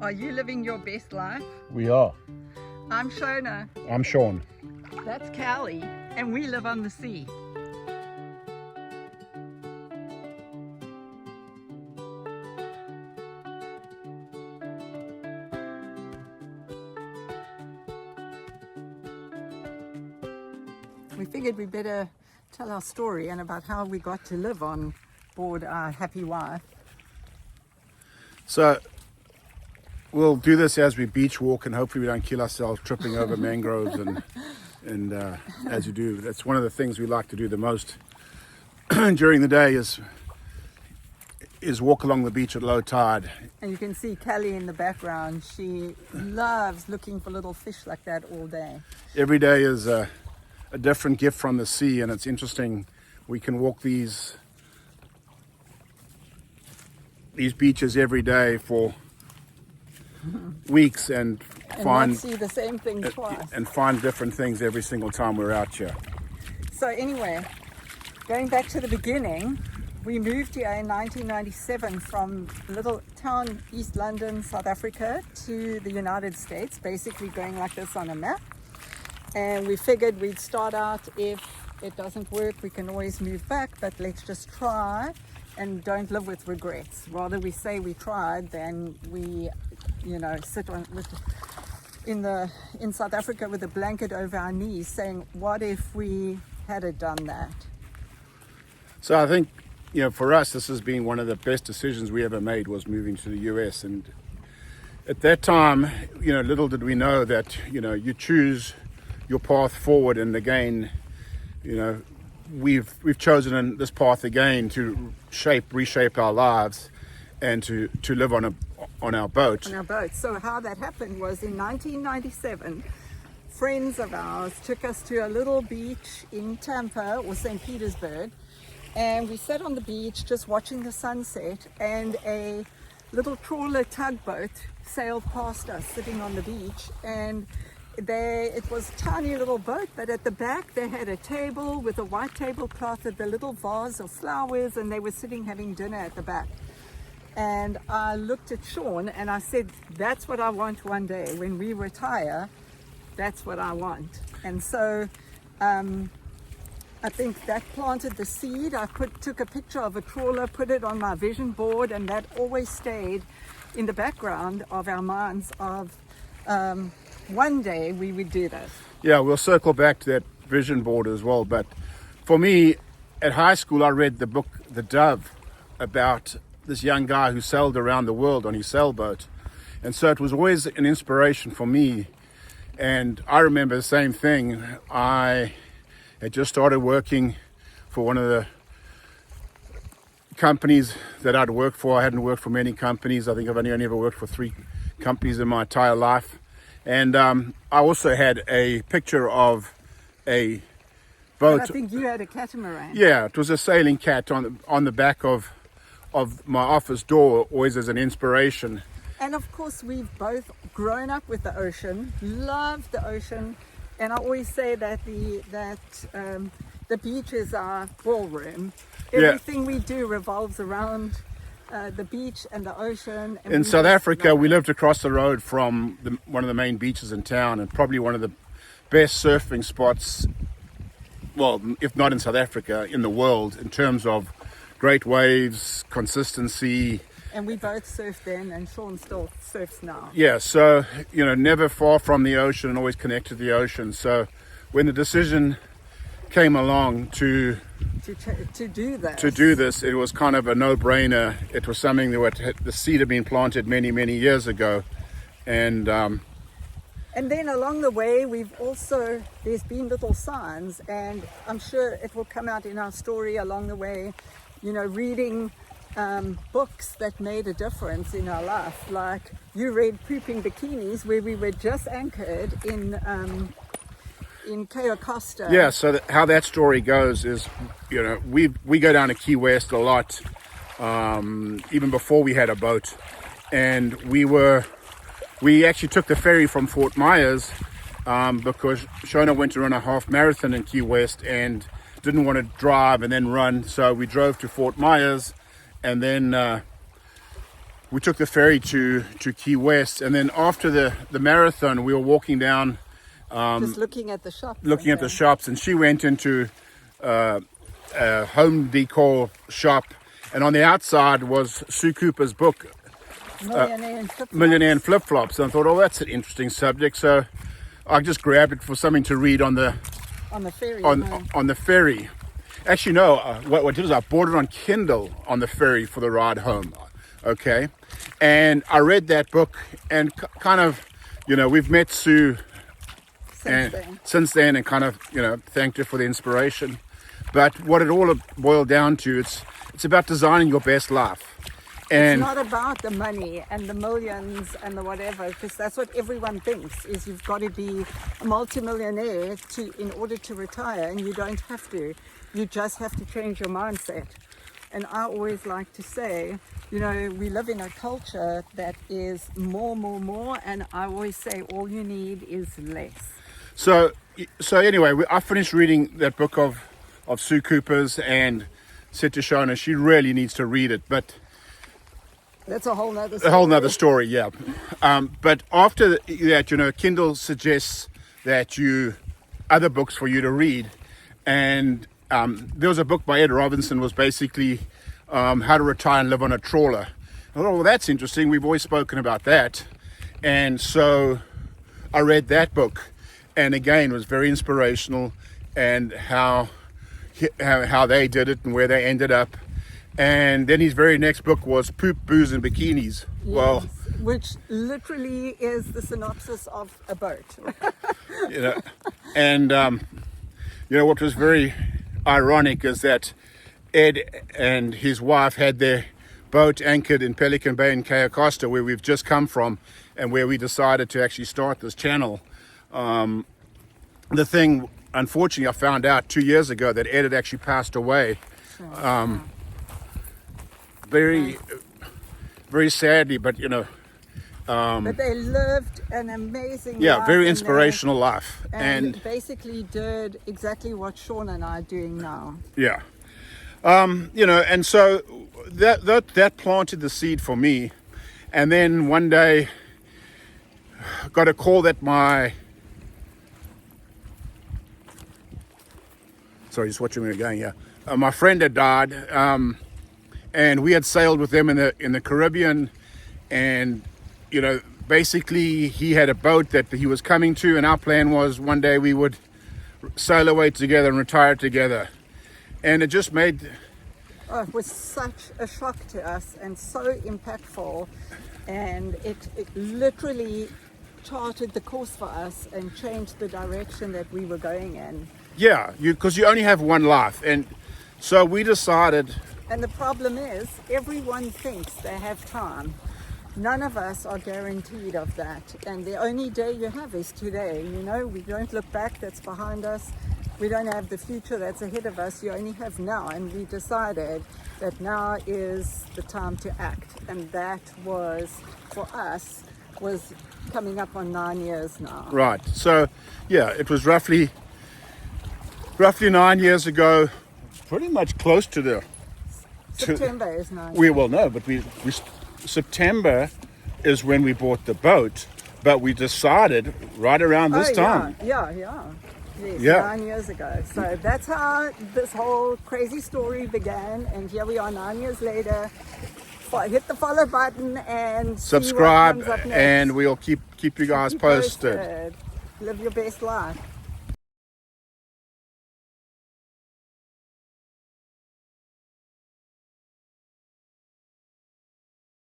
Are you living your best life? We are. I'm Shona. I'm Shaun. That's Cali, and we live on the sea. We figured we better tell our story and about how we got to live on board our happy wife. So we'll do this as we beach walk, and hopefully we don't kill ourselves tripping over mangroves and as you do. That's one of the things we like to do the most during the day is walk along the beach at low tide. And you can see Kelly in the background. She loves looking for little fish like that all day. Every day is a different gift from the sea, and it's interesting. We can walk these beaches every day for weeks and not see the same thing twice. And find different things every single time we're out here. So anyway, going back to the beginning, we moved here in 1997 from a little town, East London, South Africa, to the United States, basically going like this on a map. And we figured we'd start out, if it doesn't work, we can always move back, but let's just try and don't live with regrets. Rather we say we tried than we, sit in South Africa with a blanket over our knees saying, what if we had done that? So I think, for us, this has been one of the best decisions we ever made, was moving to the US. And at that time, little did we know that, you choose your path forward, and again, we've chosen this path again to reshape our lives and to live on our boat. On our boat. So how that happened was in 1997, friends of ours took us to a little beach in Tampa or St. Petersburg, and we sat on the beach just watching the sunset, and a little trawler tugboat sailed past us sitting on the beach, and it was a tiny little boat, but at the back they had a table with a white tablecloth with a little vase of flowers, and they were sitting having dinner at the back. And I looked at Shaun and I said, that's what I want one day. When we retire, that's what I want. And so I think that planted the seed. I took a picture of a trawler, put it on my vision board, and that always stayed in the background of our minds of one day we would do this. Yeah, we'll circle back to that vision board as well. But for me, at high school, I read the book The Dove, about this young guy who sailed around the world on his sailboat. And so it was always an inspiration for me. And I remember the same thing. I had just started working for one of the companies that I'd worked for. I hadn't worked for many companies. I think I've only ever worked for 3 companies in my entire life. And I also had a picture of a boat. And I think you had a catamaran. Yeah, it was a sailing cat on the back of my office door, always as an inspiration. And of course, we've both grown up with the ocean, loved the ocean, and I always say that the beach is our ballroom. Everything we do revolves around the beach and the ocean. And in South Africa, we lived across the road from one of the main beaches in town, and probably one of the best surfing spots, well, if not in South Africa, in the world, in terms of great waves, consistency. And we both surfed then, and Shaun still surfs now. Yeah, so, never far from the ocean and always connected to the ocean. So when the decision came along to do this, it was kind of a no-brainer. It was something that the seed had been planted many, many years ago. And then along the way, there's been little signs, and I'm sure it will come out in our story along the way, reading books that made a difference in our life. Like you read Pooping Bikinis, where we were just anchored in Cayo Costa. Yeah, so how that story goes is, we go down to Key West a lot, even before we had a boat. And we actually took the ferry from Fort Myers because Shona went to run a half marathon in Key West and didn't want to drive and then run. So we drove to Fort Myers, and then we took the ferry to Key West, and then after the marathon, we were walking down, just looking at the shops. looking at the shops, and she went into a home decor shop, and on the outside was Sue Cooper's book, Millionaire and Flip-Flops. And I thought, oh, that's an interesting subject, so I just grabbed it for something to read on the ferry. on the ferry. Actually, no. What I did is I bought it on Kindle on the ferry for the ride home. Okay, and I read that book, and kind of, we've met Sue since then, and kind of, thanked her for the inspiration. But what it all boiled down to, it's about designing your best life. And it's not about the money and the millions and the whatever, because that's what everyone thinks, is you've got to be a multimillionaire in order to retire, and you don't have to. You just have to change your mindset. And I always like to say, we live in a culture that is more, and I always say all you need is less. So anyway, I finished reading that book of Sue Cooper's and said to Shona, she really needs to read it, but that's a whole nother story. A whole nother story, yeah. But after that, Kindle suggests that other books for you to read, and there was a book by Ed Robinson, was basically how to retire and live on a trawler. I thought, well, that's interesting. We've always spoken about that, and so I read that book, and again, it was very inspirational, and how they did it and where they ended up. And then his very next book was Poop, Booze and Bikinis. Yes, well, which literally is the synopsis of a boat. And what was very ironic is that Ed and his wife had their boat anchored in Pelican Bay in Cayo Costa, where we've just come from, and where we decided to actually start this channel. The thing, unfortunately, I found out 2 years ago that Ed had actually passed away. Sure. Very, very sadly, but but they lived an amazing life. Very inspirational life, and basically did exactly what Shaun and I are doing now. Yeah, and so that planted the seed for me, and then one day got a call that just watching me again. Yeah, my friend had died. And we had sailed with them in the Caribbean, and basically he had a boat that he was coming to, and our plan was one day we would sail away together and retire together. And it just made... Oh, it was such a shock to us and so impactful, and it literally charted the course for us and changed the direction that we were going in. Yeah, because you only have one life, and so we decided... And the problem is, everyone thinks they have time. None of us are guaranteed of that. And the only day you have is today. We don't look back, that's behind us. We don't have the future that's ahead of us. You only have now. And we decided that now is the time to act. And that was, for us, was coming up on 9 years now. Right. So, it was roughly 9 years ago, pretty much close to the... September is 9. But September is when we bought the boat, but we decided right around this time. Yeah. Yes, 9 years ago. So that's how this whole crazy story began, and here we are 9 years later. Hit the follow button and subscribe, see what comes up next. And we'll keep you guys posted. Live your best life.